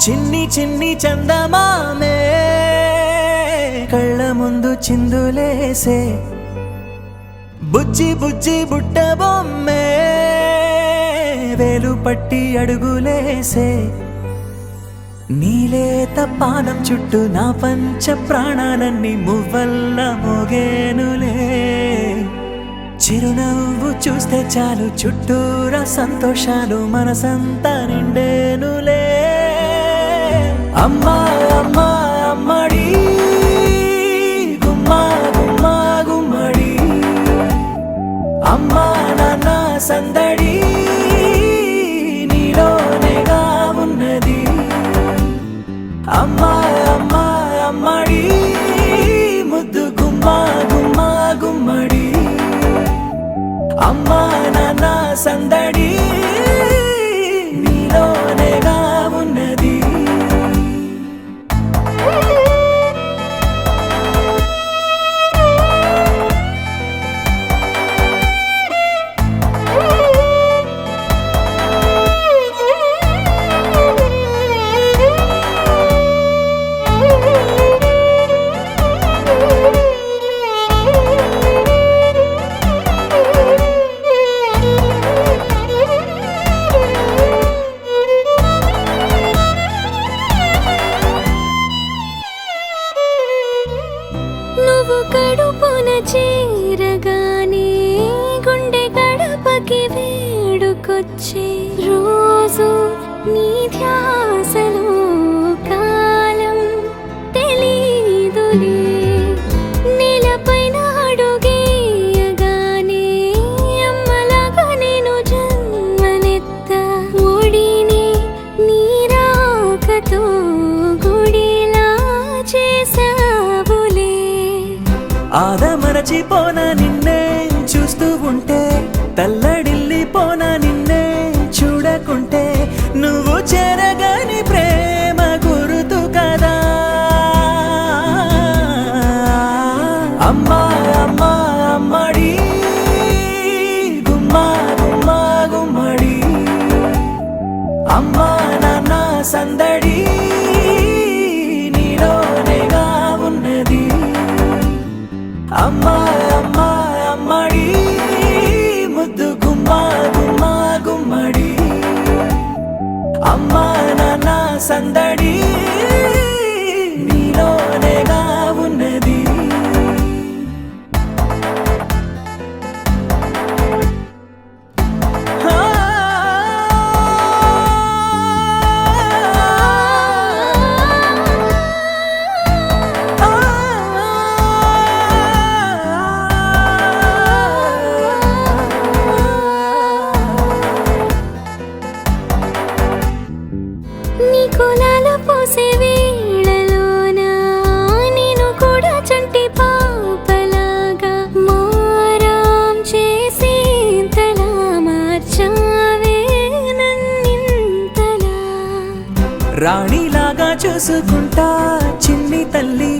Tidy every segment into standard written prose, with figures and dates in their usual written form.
చిన్ని చిన్ని చందమామే కళ్ళ ముందు చిందులేసే బుజ్జి బుజ్జి బుట్ట బొమ్మే వేలు పట్టి అడుగులేసే నీలేత పానం చుట్టూ నా పంచ ప్రాణాలన్నీ మువ్వల్ల మోగేనులే చిరునవ్వు చూస్తే చాలు చుట్టూరా సంతోషాలు మనసంతా నిండేనులే అమ్మా అమ్మా అమ్మడి గుమ్మా గుమ్మా గుమ్మడి అమ్మా నాన్న సందడి నీలోనేగా ఉన్నది అమ్మా అమ్మా అమ్మడి ముద్దు గుమ్మా గుమ్మా గుమ్మడి అమ్మా నాన్న సందడి నీలోనేగా ఉన్నది నువ్వు కడుపున చేరగానే గుండె గడపకి వేడుకొచ్చే రోజు నీ ధ్యాసలో కాలం తెలీదులే నేలపైన అడుగేయగానే అమ్మలాగా నేను జన్మనెత్త ఒడిని నీ రాకతో గుడిలా చేసావులే ఆదమరచిపోన నిన్నే చూస్తూ ఉంటే తల్లడిల్లిపోన నిన్నే చూడకుంటే నువ్వు చెరగని ప్రేమ గురుతు కదా అమ్మా అమ్మా అమ్మడి గుమ్మా గుమ్మా గుమ్మడి అమ్మా నాన్న సందడి నీలోనేగా ఉన్నది అమ్మా అమ్మా అమ్మడి ముద్దు గుమ్మా గుమ్మా గుమ్మడి అమ్మా నాన్న సందడి నీలోనేగా ఉన్నది నీ కులాల పోసే వేళలోన నేను కూడా చంటి పాపలాగా మారాం చేసేంతలా మార్చావే నన్నింతలా రాణిలాగా చూసుకుంటా చిన్ని తల్లి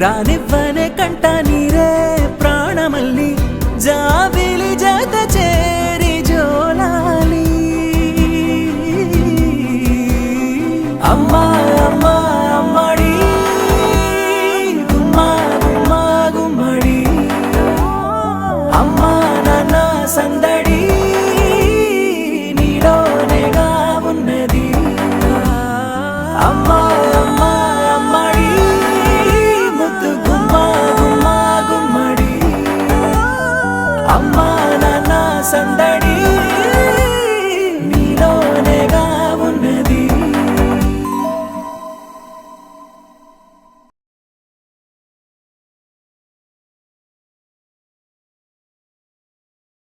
రానివ్వనే కంట నీరే ప్రాణమల్లి జాబిలి జత చేరి జోలాలి అమ్మా అమ్మా అమ్మడి గుమ్మా గుమ్మా గుమ్మడి అమ్మా నాన్న సందడి నీలోనేగా ఉన్నది అమ్మా అమ్మా అమ్మడి ముద్దు గుమ్మా గుమ్మా గుమ్మడి అమ్మా నాన్న సందడి